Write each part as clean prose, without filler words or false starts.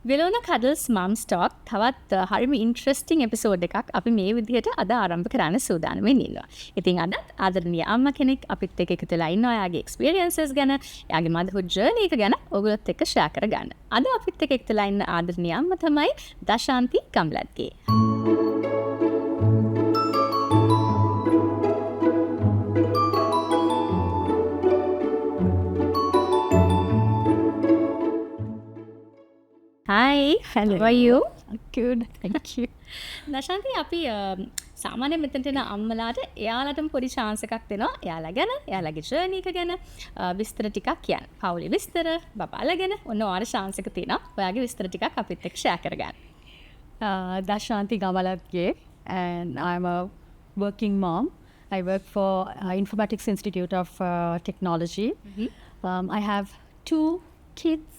වෙලෝන කඩල්ස් මම් ස්ටෝක් තවත් හරිම ඉන්ට්‍රස්ටිං එපිසෝඩ් එකක් අපි මේ විදිහට අද ආරම්භ කරන්න සූදානමින් ඉන්නවා. ඉතින් අදත් ආදරණීය අම්මා කෙනෙක් අපිත් එක්ක එකතු වෙලා ඉන්නවා. එයාගේ එක්ස්පීරියන්සස් ගැන, එයාගේ මදර්හුඩ් ජර්නි එක ගැන ඔයගොල්ලොත් එක්ක ෂෙයා කරගන්න. අද අපිත් එක්ක එකතු වෙලා ඉන්න ආදරණීය අම්මා තමයි දශාන්ති කම්ලත්ගේ. Hi, Hello. how are you? Good, thank you. දශාන්ති අපි සාමාන්‍යයෙන් මෙතනට එන අම්මලාට එයාලටම පොඩි chance එකක් දෙනවා. එයාලා ගැන, එයාලගේ journey එක ගැන විස්තර ටිකක් කියන්න. පවුලේ විස්තර, බබාලා ගැන ඔන්න ඔයාලට chance එක තියෙනවා. ඔයාගේ විස්තර ටිකක් අපිත් එක්ක share කරගන්න. Dashanti Gamalatge, and I'm a working mom. I work for Informatics Institute of Technology. I have 2 kids,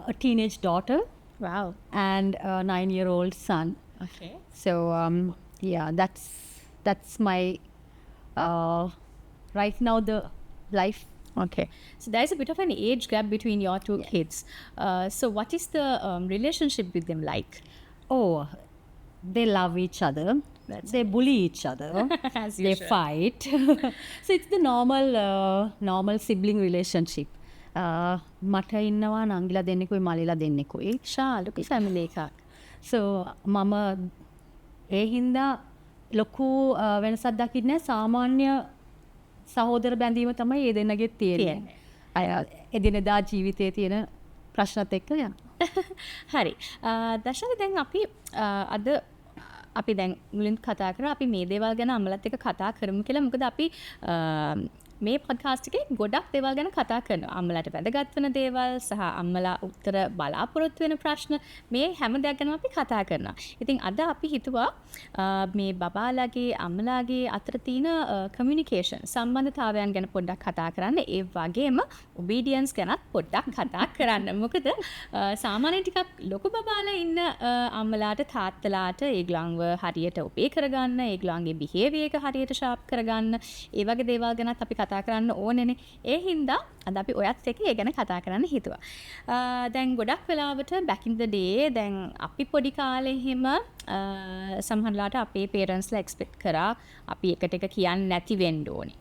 a teenage daughter Wow. and a 9-year-old son. Okay. So yeah, that's my right now the life. Okay. So there's a bit of an age gap between your two kids. So what is the relationship with them like? Oh, they love each other. They bully each other. As They usual. fight. So it's the normal sibling relationship. මට ඉන්නවා නංගිලා දෙන්නෙකුයි මලිලා දෙන්නෙකුයි. ලොකු family එකක්. So මම ඒ හින්දා ලොකු වෙනසක් දකින්නේ නැහැ. සාමාන්‍ය සහෝදර බැඳීම තමයි ඒ දෙන්නගේ තියෙන්නේ. එදිනෙදා ජීවිතයේ තියෙන ප්‍රශ්නත් එක්ක යන. හරි. දශාන්ති දැන් අපි අද අපි දැන් මුලින් කතා කරා අපි මේ දේවල් ගැන අම්මලත් එක්ක කතා කරමු කියලා. මොකද අපි මේ පොඩ්කාස්ට් එකේ ගොඩක් දේවල් ගැන කතා කරනවා. අම්මලාට වැදගත් වෙන දේවල් සහ අම්මලා උත්තර බලාපොරොත්තු වෙන ප්‍රශ්න මේ හැම දෙයක් ගැනම අපි කතා කරනවා. ඉතින් අද අපි හිතුවා මේ බබාලාගේ අම්මලාගේ අතර තියෙන කමියුනිකේෂන් සම්බන්ධතාවයන් ගැන පොඩ්ඩක් කතා කරන්න. ඒ වගේම ඔබීඩියන්ස් ගැනත් පොඩ්ඩක් කතා කරන්න. මොකද සාමාන්‍යයෙන් ටිකක් ලොකු බබාලා ඉන්න අම්මලාට තාත්තලාට ඒගොල්ලන්ව හරියට ඔබේ කරගන්න, ඒගොල්ලන්ගේ බිහේවියර් එක හරියට ෂාප් කරගන්න, ඒ වගේ දේවල් ගැනත් අපි කතා කරන්න ඕනේනේ. ඒ හින්දා අද අපි ඔයත් එක්ක ඒ ගැන කතා කරන්න හිතුවා. දැන් ගොඩක් වෙලාවට back in the day දැන් අපි පොඩි කාලේ හිම සමහරලාට අපේ පේරන්ට්ස්ලා එක්ස්පෙක්ට් කරා අපි එකට එක කියන්නේ නැති වෙන්න ඕනේ.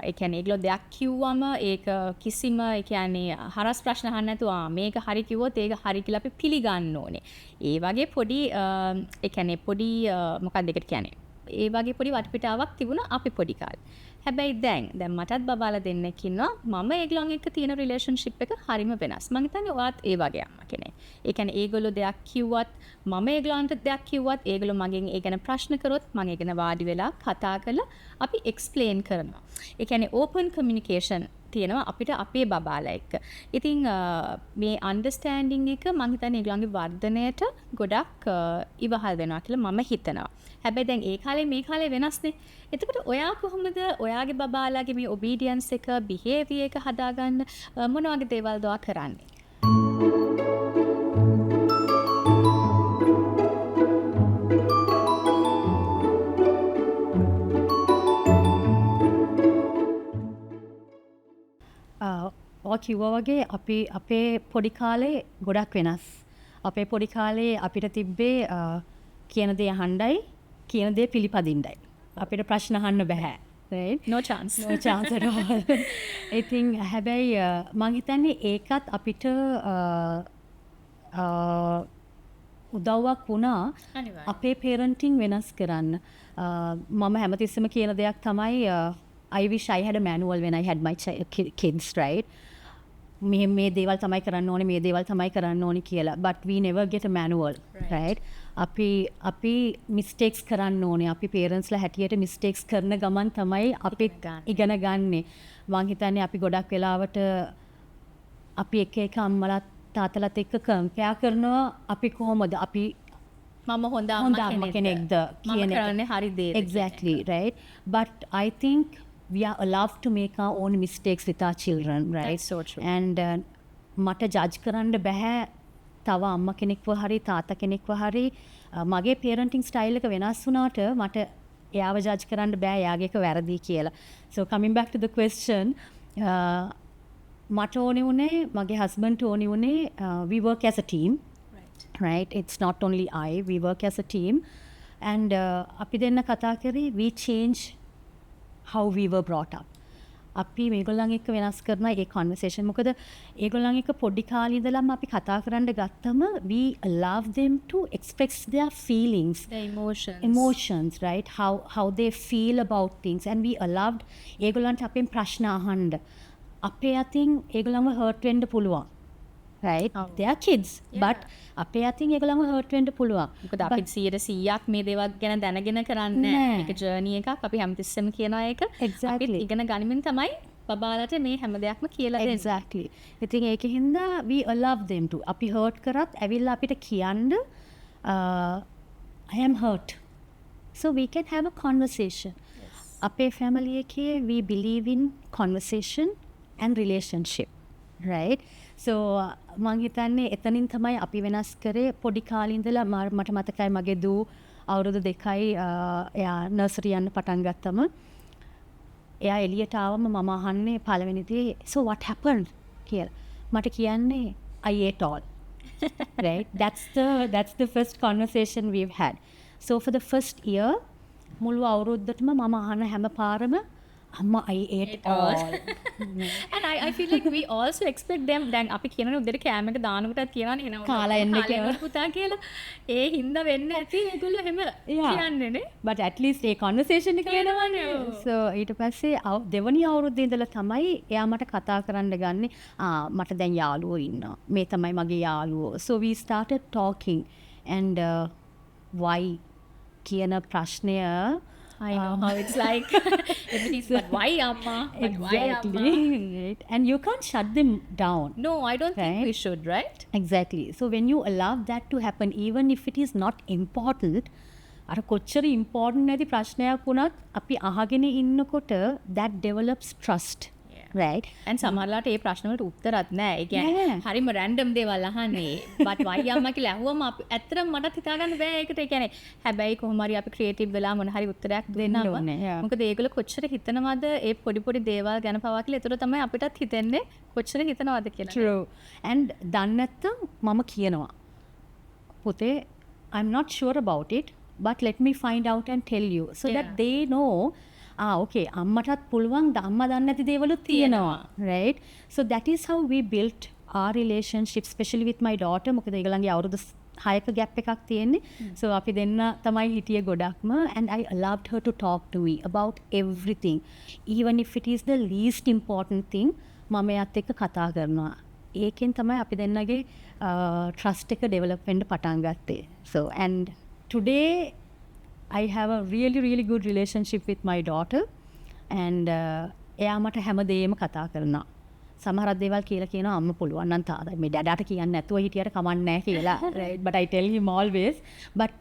ඒ කියන්නේ ඒගොල්ලෝ දෙයක් කිව්වම ඒක කිසිම ඒ කියන්නේ හරස් ප්‍රශ්න අහන්න නැතුව මේක හරි කිව්වොත් ඒක හරි කියලා අපි පිළිගන්න ඕනේ. ඒ වගේ පොඩි ඒ කියන්නේ පොඩි මොකක්ද ඒකට කියන්නේ? ඒ වගේ පොඩි වටපිටාවක් තිබුණා අපි පොඩි කාලේ. හැබැයි දැන් මටත් බබාලා දෙන්නෙක් ඉන්නවා. මම ඒගොල්ලන් එක්ක තියෙන රිලේෂන්ෂිප් එක හරිම වෙනස්. මං හිතන්නේ ඔයාත් ඒ වගේ අම්මා කෙනෙක්. ඒ කියන්නේ ඒගොල්ලෝ දෙයක් කිව්වත් මම ඒගොල්ලන්ට දෙයක් කිව්වත් ඒගොල්ලෝ මගෙන් ඒ ගැන ප්‍රශ්න කරොත් මම ඒ ගැන වාඩි වෙලා කතා කරලා අපි එක්ස්ප්ලেইন කරනවා. ඒ කියන්නේ ඕපන් කමියුනිකේෂන් තියෙනවා අපිට අපේ බබාලා එක්ක. ඉතින් මේ අන්ඩර්ස්ටෑන්ඩින් එක මං හිතන්නේ ඒගොල්ලන්ගේ වර්ධනයට ගොඩක් ඉවහල් වෙනවා කියලා මම හිතනවා. හැබැයි දැන් ඒ කාලේ මේ කාලේ වෙනස්නේ. එතකොට ඔයා කොහොමද ඔයාගේ බබාලාගේ මේ ඔබීඩියන්ස් එක, බිහේවියර් එක හදාගන්න මොන වගේ දේවල්ද ඔයා කරන්නේ? ඔය කිව්වා වගේ අපි අපේ පොඩි කාලේ ගොඩක් වෙනස්. අපේ පොඩි කාලේ අපිට තිබ්බේ කියන දේ අහන්නයි, කියන දේ පිළිපදින්නයි. අපිට ප්‍රශ්න අහන්න බෑ. right? No chance. No chance at all. I think හැබැයි මං හිතන්නේ ඒකත් අපිට උදව්වක් වුණා අනිවාර්යයෙන්. අපේ parenting වෙනස් කරන්න. මම හැමතිස්සෙම කියන දෙයක් තමයි I wish I had a manual when I had my kids, right? මේ දේවල් තමයි කරන්න ඕනේ, මේ දේවල් තමයි කරන්න ඕනේ කියලා. But we never get a manual, right? අපි mistakes කරන්න ඕනේ. අපි parentsලා හැටියට mistakes කරන ගමන් තමයි අපි ඉගෙන ගන්නෙ. මං හිතන්නේ අපි ගොඩක් වෙලාවට අපි එක අම්මලා තාත්තලාත් එක්ක compare කරනවා. අපි කොහොමද අපි මම හොඳ අම්මා කෙනෙක්ද කියන එක. කරන්නේ හරි දේද? Exactly, right? But I think we are allowed to make our own mistakes with our children, right? That's so true. And මට ජජ් කරන්න බෑ තව අම්මා කෙනෙක්ව හරි තාත්තා කෙනෙක්ව හරි මගේ parenting style එක වෙනස් වුණාට මට එයාව ජජ් කරන්න බෑ එයාගේ එක වැරදි කියලා. So coming back to the question, මට ඕනෙ වුණේ මගේ හස්බන්ඩ් ඕනෙ වුණේ we work as a team, right? It's not only we work as a team, and අපි දෙන්න කතා කරේ we change how we were brought up. අපි මේගොල්ලන් එක්ක වෙනස් කරන ඒ conversation. මොකද ඒගොල්ලන් එක්ක පොඩි කාලේ ඉඳලම අපි කතා කරන්න ගත්තම we allow them to express their feelings, The emotions, right? How they feel about things, and we allowed ඒගොල්ලන්ට අපෙන් ප්‍රශ්න අහන්න. අපේ අතින් ඒගොල්ලන්ව hurt වෙන්න පුළුවන්, right? They are kids, but අපේ අතින් ඒගොල්ලන්ව hurt වෙන්න පුළුවන්. මොකද අපි 100%ක් මේ දේවල් ගැන දැනගෙන කරන්නේ නැහැ. මේක ජර්නි එකක්. අපි හැමතිස්සෙම කියනවා ඒක. අපි ඉගෙන ගනිමින් තමයි බබාලට මේ හැම දෙයක්ම කියලා දෙන්නේ. Exactly. ඉතින් ඒකෙන්ද we allow them to. අපි hurt කරත් ඇවිල්ලා අපිට කියන්න I am hurt. So we can have a conversation. අපේ family එකේ we believe in conversation and relationship, right? So මං හිතන්නේ එතනින් තමයි අපි වෙනස් කරේ. පොඩි කාලේ ඉඳලා මට මතකයි මගේ දූ අවුරුදු 2යි එයා නර්සරි යන්න පටන් ගත්තම එයා එළියට ආවම මම අහන්නේ පළවෙනි දේ so what happened කියලා. මට කියන්නේ I ate all. Right? That's the first conversation we've had. So for the first year මුළු අවුරුද්දටම මම අහන හැම පාරම අම්මා I ate all. And I feel like we also expect them දැන් අපි කියනනේ උදේට කෑම එක දානකොටත් කියනවනේ එනවා කාලා එන්න කියලා පුතා කියලා. ඒ හින්දා වෙන්න ඇති ඒගොල්ලෝ එහෙම කියන්නේ නේ. But at least A conversation එක වෙනවනේ. So ඊට පස්සේ දෙවනි අවුරුද්දේ ඉඳලා තමයි එයා මට කතා කරන්න ගන්නේ. මට දැන් යාළුවෝ ඉන්නවා. මේ තමයි මගේ යාළුවෝ. So we started talking and why කියන ප්‍රශ්නය I know how it's like. Everybody's but why amma? Exactly. Right. And you can't shut them down. No, I don't think Right? we should, right? Exactly. So when you allow that to happen, even if it is not important, අර කොච්චර important නැති ප්‍රශ්නයක් වුණත් අපි අහගෙන ඉන්නකොට that develops trust. Right? And සමහරලාට ඒ ප්‍රශ්න වලට උත්තරත් නැහැ. ඒ කියන්නේ හරිම රැන්ඩම් දේවල් අහන්නේ. but why අම්මා කියලා ඇහුවම ඇත්තටම මටත් හිතා ගන්න බෑ ඒකට. ඒ කියන්නේ හැබැයි කොහොම හරි අපි ක්‍රියේටිව් වෙලා මොන හරි උත්තරයක් දෙන්නම. මොකද ඒගොල්ලෝ කොච්චර හිතනවද ඒ පොඩි දේවල් ගැන පවා කියලා. ඒතර තමයි අපිටත් හිතෙන්නේ කොච්චර හිතනවද කියලා. True. And දන්නේ නැත්තම් මම කියනවා පුතේ I'm not sure about it but let me find out and tell you so that they know okay අම්මටත් පුළුවන් අම්මා දන්නේ නැති දේවලුත් තියෙනවා, right? So that is how we built our relationship, especially with my daughter. මොකද ඒගොල්ලන්ගේ අවුරුදු 6ක gap එකක් තියෙන්නේ. So අපි දෙන්න තමයි හිටියේ ගොඩක්ම and I allowed her to talk to me about everything even if it is the least important thing. මම එයාත් එක්ක කතා කරනවා. ඒකෙන් තමයි අපි දෙන්නගේ trust එක develop වෙන්න පටන් ගත්තේ. So and today I have a really good relationship with my daughter and එයා මට හැමදේම කතා කරනවා. සමහරක් දේවල් කියලා කියනවා අම්ම පුළුවන් නම් තාත්තා මේ ඩැඩාට කියන්නේ නැතුව හිටියට කමක් නැහැ කියලා. Right? But I tell him always but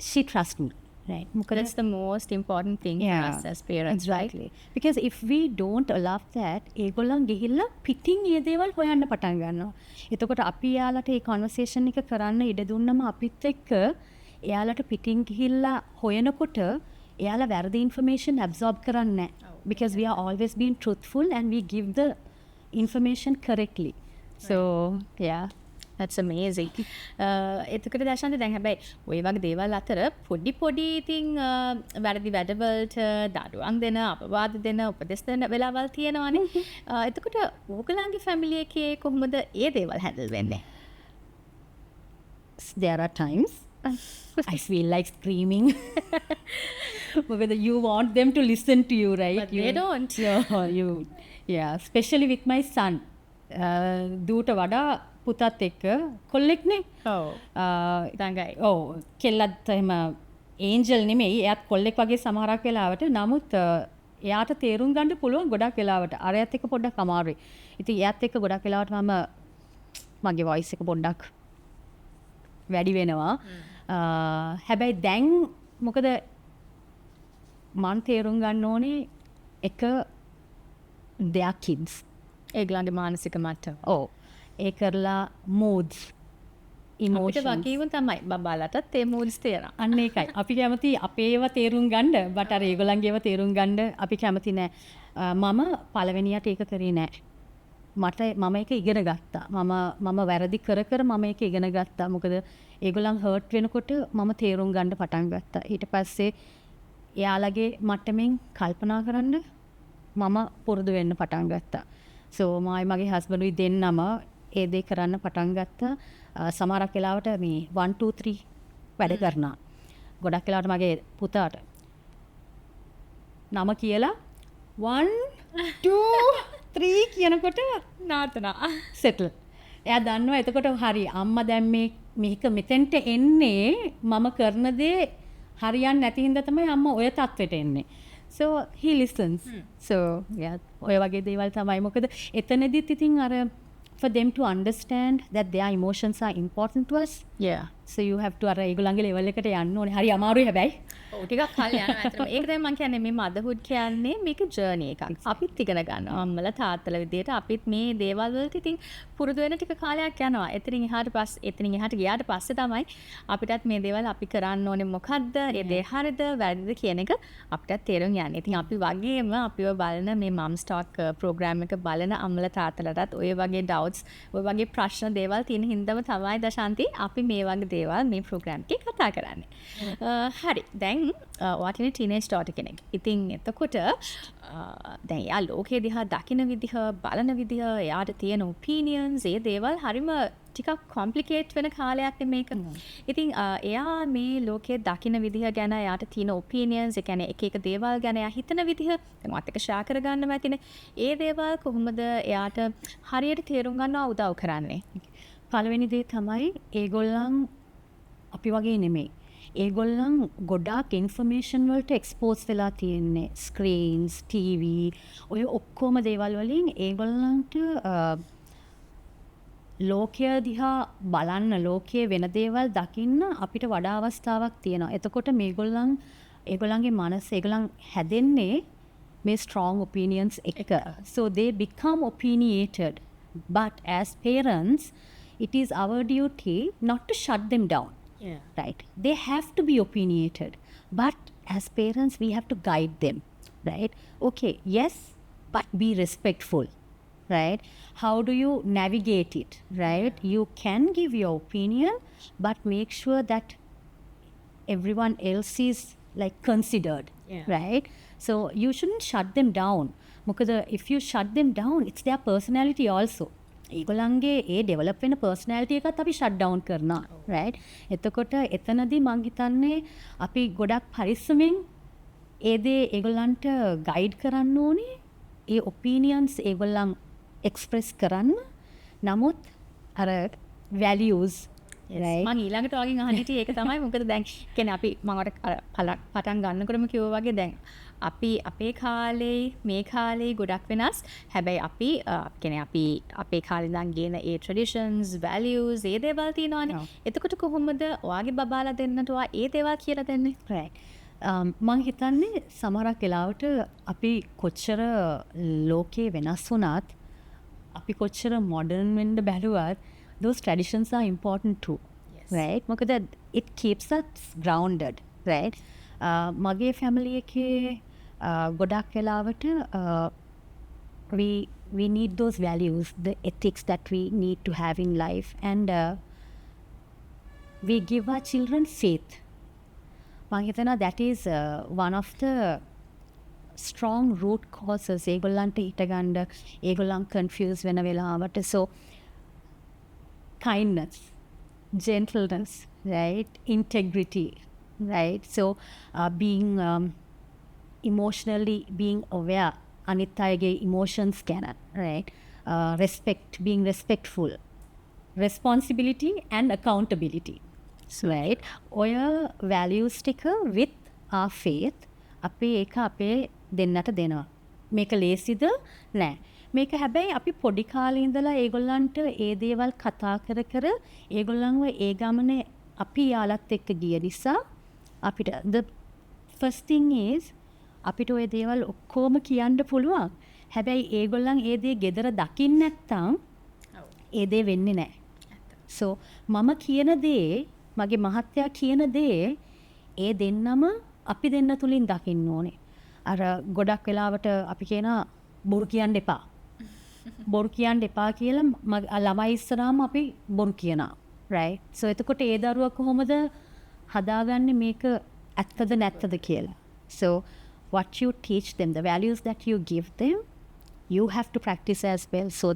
she trusts me. Right? That's the most important thing for us as parents. Exactly. Right? Because if we don't allow that ඒගොල්ලන් ගිහිල්ලා පිටින් මේ දේවල් හොයන්න පටන් ගන්නවා. එතකොට අපි යාලට මේ conversation එක කරන්න ඉඩ දුන්නම අපිත් එක්ක එයාලට පිටින් ගිහිල්ලා හොයනකොට එයාලා වැරදි information absorb කරන්නේ නැහැ. Because we are always being truthful and we give the information correctly. So yeah. That's amazing. එතකොට දැෂන්ත දැන් හැබැයි ওই වගේ දේවල් අතර පොඩි ඉතින් වැරදි වැඩවලට දඩුවම් දෙන, අපවාද දෙන, උපදෙස් දෙන වෙලාවල් තියෙනවානේ. එතකොට ඕගලන්ගේ ෆැමිලි එකේ කොහොමද ඒ දේවල් හැන්ඩල් වෙන්නේ? There are times I feel like screaming. Whether you want them to listen to you, right? But they don't. Yeah, especially with my son. දූට වඩා පුතත් එක්ක කොල්ලෙක්නේ. ඔව්. දඟයි. ඔව්. කෙල්ලත් එහෙම ඒන්ජල් නෙමෙයි. එයාත් කොල්ලෙක් වගේ සමහරක් වෙලාවට. නමුත් එයාට තේරුම් ගන්න පුළුවන් ගොඩක් වෙලාවට. අරයත් එක්ක පොඩ්ඩක් අමාරුයි. ඉතින් එයාත් එක්ක ගොඩක් වෙලාවට මම මගේ වොයිස් එක පොඩ්ඩක් වැඩි වෙනවා. හැබැයි දැන් මොකද මන් තේරුම් ගන්න ඕනේ එක they are kids. ඒගොල්ලන්ගේ මානසික මට්ටම. ඔව්. ඒ කරලා moods emotions අපිට වගේම තමයි බබාලටත් ඒ moods තියෙනවා. අන්න ඒකයි. අපි කැමති අපේව තේරුම් ගන්න but අර ඒගොල්ලන්ගේව තේරුම් ගන්න අපි කැමති නෑ. මම පළවෙනියට ඒක කරේ නෑ. මට මම ඒක ඉගෙන ගත්තා. මම වැරදි කර කර මම ඒක ඉගෙන ගත්තා. මොකද ඒගොල්ලන් හර්ට් වෙනකොට මම තේරුම් ගන්න පටන් ගත්තා. ඊට පස්සේ එයාලගේ මට්ටමින් කල්පනා කරන්න මම පුරුදු වෙන්න පටන් ගත්තා. සෝ මගේ හස්බන්ඩුයි දෙන්නම ඒ දේ කරන්න පටන් ගත්තා. සමහරක් වෙලාවට මේ 1 2 3 වැඩ කරනවා. ගොඩක් වෙලාවට මගේ පුතාට නම කියලා 1 2 3 කියනකොට නාතනා සෙටල්. එයා දන්නවා එතකොට හරි අම්මා දැන් මේක මෙතෙන්ට එන්නේ මම කරන දේ හරියන්නේ නැති හින්දා තමයි අම්මා ඔය තත්ත්වෙට එන්නේ. So he listens. So yeah ඔය වගේ දේවල් තමයි. මොකද එතනදිත් ඉතින් අර for them to understand that their emotions are important to us. yeah So you have to අර ඒගොල්ලන්ගේ level එකට යන්න ඕනේ. හරි අමාරුයි හැබැයි. ඔව් ටිකක් කල් යනවා ඇත්තටම. ඒක තමයි මම කියන්නේ මේ motherhood කියන්නේ මේක journey එකක්. අපිත් ඉගෙන ගන්නවා. අම්මලා තාත්තලා විදියට අපිත් මේ දේවල් වලට ඉතින් පුරුදු වෙන ටික කාලයක් යනවා. එතනින් එහාට ගියාට පස්සේ තමයි අපිටත් මේ දේවල් අපි කරන්න ඕනේ මොකද්ද? ඒ දේ හරිද වැරදිද කියන එක අපිටත් තේරුම් යන්නේ. ඉතින් අපි වගේම අපිව බලන මේ Mums Talk program එක බලන අම්මලා තාත්තලාටත් ඔය වගේ doubts ඔය වගේ ප්‍රශ්න දේවල් තියෙන හින්දාම තමයි දශාන්ති අපි මේ වගේ දේවල් මේ ප්‍රෝග්‍රෑම් එකේ කතා කරන්නේ. හරි. දැන් ඔයාට ඉන්නේ ටීනේජ් ඩොටර් කෙනෙක්. ඉතින් එතකොට දැන් එයා ලෝකේ දිහා දකින විදිහ, බලන විදිහ, එයාට තියෙන ඔපිනියන්ස්, ඒ දේවල් හරිම ටිකක් කොම්ප්ලිකේට් වෙන කාලයක් මේක. ඉතින් එයා මේ ලෝකයේ දකින විදිහ ගැන එයාට තියෙන ඔපිනියන්ස්, ඒ කියන්නේ එක එක දේවල් ගැන එයා හිතන විදිහ දැන් ඔයත් එක්ක ෂෙයා කරගන්න මැතිනේ. ඒ දේවල් කොහොමද එයාට හරියට තේරුම් ගන්නව උදව් කරන්නේ? පළවෙනි දේ තමයි ඒගොල්ලන් අපි වගේ නෙමෙයි. ඒගොල්ලන් ගොඩාක් ඉන්ෆර්මේෂන් වලට එක්ස්පෝස් වෙලා තියෙන්නේ. ස්ක්‍රීන්ස්, TV, ඔය ඔක්කොම දේවල් වලින් ඒගොල්ලන්ට ලෝකය දිහා බලන්න, ලෝකයේ වෙන දේවල් දකින්න අපිට වඩා අවස්ථාවක් තියෙනවා. එතකොට ඒගොල්ලන්ගේ මනස ඒගොල්ලන් හැදෙන්නේ මේ strong opinions එක. So they become opinionated. But as parents, it is our duty not to shut them down. Yeah. Right? They have to be opinionated. But as parents, we have to guide them. Right? Okay, yes, but be respectful. Right? How do you navigate it? Right? You can give your opinion, but make sure that everyone else is like considered. Yeah. Right? So you shouldn't shut them down. Because if you shut them down, it's their personality also. ඒගොල්ලන්ගේ ඒ develop වෙන personality එකත් අපි ෂට් down කරනවා. Right? එතකොට එතනදී මං හිතන්නේ අපි ගොඩක් පරිස්සමෙන් ඒ දේ ඒගොල්ලන්ට ගයිඩ් කරන්න ඕනේ. ඒ ඔපිනියන්ස් ඒගොල්ලන් එක්ස්ප්‍රෙස් කරන්න. නමුත් අර වැලියුස් මම ඊළඟට වගේ අහන්න හිටියේ ඒක තමයි. මොකද දැන් කියන්නේ අපි මම අර පටන් ගන්නකොටම කිව්වා වගේ දැන් අපි අපේ කාලේ මේ කාලේ ගොඩක් වෙනස්. හැබැයි අපි කියන්නේ අපි අපේ කාලේ ඉඳන් ගේන ඒ ට්‍රැඩිෂන්ස්, වැලියුස්, ඒ දේවල් තියෙනවානේ. එතකොට කොහොමද ඔයාගේ බබාලා දෙන්නට ඔයා ඒ දේවල් කියලා දෙන්නේ? right. මං හිතන්නේ සමහරක් වෙලාවට අපි කොච්චර ලෝකේ වෙනස් වුණත් අපි කොච්චර මොඩර්න් වෙන්න බැලුවත් those traditions are important too. Yes. Right? මොකද it keeps us grounded. Right? මගේ family එකේ ගොඩක් වෙලාවට we need those values, the ethics that we need to have in life, and we give our children faith. මම හිතනවා that is one of the strong root causes ඒගොල්ලන්ට හිටගන්න ඒගොල්ලන් confuse වෙන වෙලාවට. So kindness, gentleness, right? Integrity, right? So being emotionally being aware, අනිත් අයගේ emotions ගැන, right? Respect, being respectful, responsibility and accountability, right? ඔය values ටික with our faith අපි ඒක අපේ දෙන්නට දෙනවා. මේක ලේසිද? නෑ. මේක හැබැයි අපි පොඩි කාලේ ඉඳලා ඒගොල්ලන්ට ඒ දේවල් කතා කර කර ඒගොල්ලන්ව ඒ ගමනේ අපි යාලත් එක්ක ගිය නිසා අපිට the first thing is අපිට ওই දේවල් ඔක්කොම කියන්න පුළුවන්. හැබැයි ඒගොල්ලන් ඒ දේ gedara දකින්න නැත්තම් ඒ දේ වෙන්නේ නැහැ. So මම කියන දේ, මගේ මහත්තයා කියන දේ ඒ දෙන්නම අපි දෙන්න තුලින් දකින්න ඕනේ. අර ගොඩක් වෙලාවට අපි කියන බොරු කියන්න එපා. බොරු කියන්න එපා කියලා ළමයි ඉස්සරහම අපි බොරු කියනවා. right? so එතකොට ඒ දරුවා කොහොමද හදාගන්නේ මේක ඇත්තද නැත්තද කියලා. so what you teach them, the values that you give them, you have to practice as well. so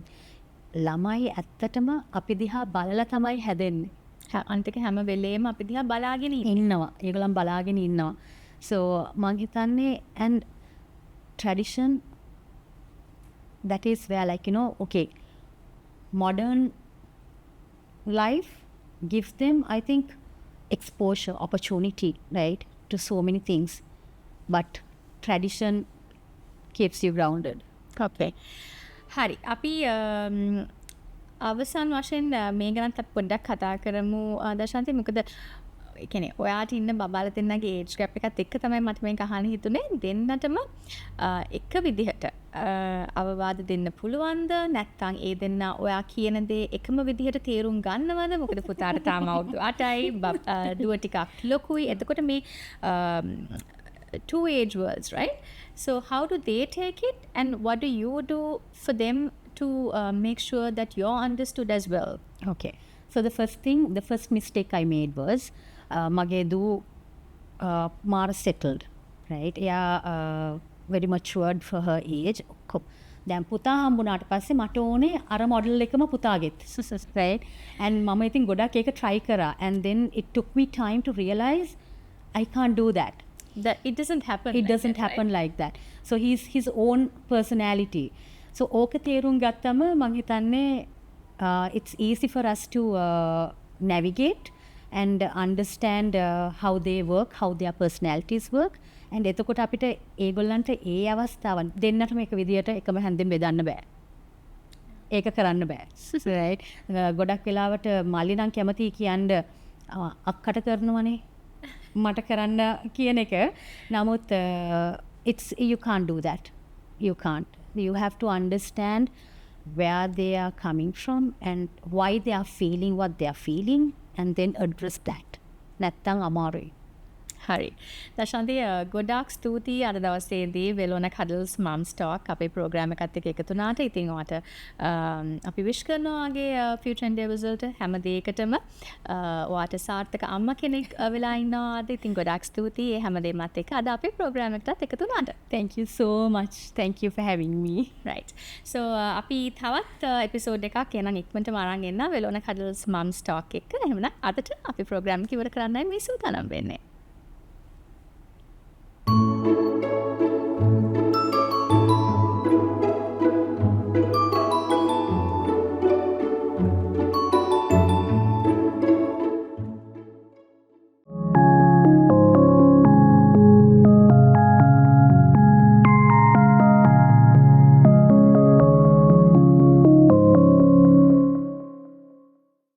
ළමයි ඇත්තටම අපි දිහා බලලා තමයි හැදෙන්නේ. අන්තික හැම වෙලේම අපි දිහා බලාගෙන ඉන්නවා. ඒගොල්ලන් බලාගෙන ඉන්නවා. so මං හිතන්නේ and tradition, that is where like okay, modern life gives them, I think, exposure, opportunity, right, to so many things, but tradition keeps you grounded. okay. හරි අපි අවසන් වශයෙන් මේ ගැනත් අපි පොඩ්ඩක් කතා කරමු දශාන්ති. මොකද ඒ කියන්නේ ඔයාට ඉන්න බබාලා දෙන්නගේ ඒජ් ගැප් එකත් එක්ක තමයි මට මේක අහන්න හිතුනේ. දෙන්නටම එක විදිහට අවවාද දෙන්න පුළුවන්ද නැත්නම් ඒ දෙන්න ඔයා කියන දේ එකම විදිහට තේරුම් ගන්නවද? මොකද පුතාට තාම අවුරුදු 8යි, දුව ටිකක් ලොකුයි. එතකොට මේ two age worlds, right? So how do they take it, and what do you do for them to make sure that you're understood as well? Okay, so the first mistake I made was mage du mara settled, right? Very matured for her age. දැන් පුතා හම්බුනාට පස්සේ මට ඕනේ අර model එකම පුතාගෙත්, right? and මම ඉතින් ගොඩක් ඒක try කරා, and then it took me time to realize I can't do that. That it doesn't happen. It doesn't happen like that. So he's his own personality. So ඕක තේරුම් ගත්තම මං හිතන්නේ it's easy for us to navigate and understand how they work, how their personalities work. and එතකොට අපිට ඒගොල්ලන්ට ඒ අවස්ථාවන් දෙන්නටම එක විදියට එකම හැන්දෙන් බෙදන්න බෑ. ඒක කරන්න බෑ. right? ගොඩක් වෙලාවට මල්ලි නම් කැමති කියන්න අක්කට කරනවනේ මට කරන්න කියන එක. නමුත් you can't do that. You can't. You have to understand where they are coming from and why they are feeling what they are feeling, and then address that. නැත්තම් අමාරුයි. හරි. දශාන්ති ගොඩාක් ස්තුතියි අද දවසේදී වෙලෝන කඩල්ස් මම්ස් ටෝක් අපේ ප්‍රෝග්‍රෑම් එකත් එක්ක එකතු වුණාට. ඉතින් ඔයාට අපි විශ් කරනවා වගේ ෆියුචර් එන්ඩේවර්ස් වලට හැම දෙයකටම ඔයාට සාර්ථක අම්මා කෙනෙක් වෙලා ඉන්නවාද. ඉතින් ගොඩාක් ස්තුතියි ඒ හැම දෙයක්මත් එක්ක අද අපේ ප්‍රෝග්‍රෑම් එකටත් එකතු වුණාට. Thank you so much. Thank you for having me. right. so අපි තවත් එපිසෝඩ් එකක් එනං ඉක්මනටම අරන් එන්න වෙලෝන කඩල්ස් මම්ස් ටෝක් එක. එහෙනම් අදට අපි ප්‍රෝග්‍රෑම් එක ඉවර කරන්නයි මේ සූදානම් වෙන්නේ.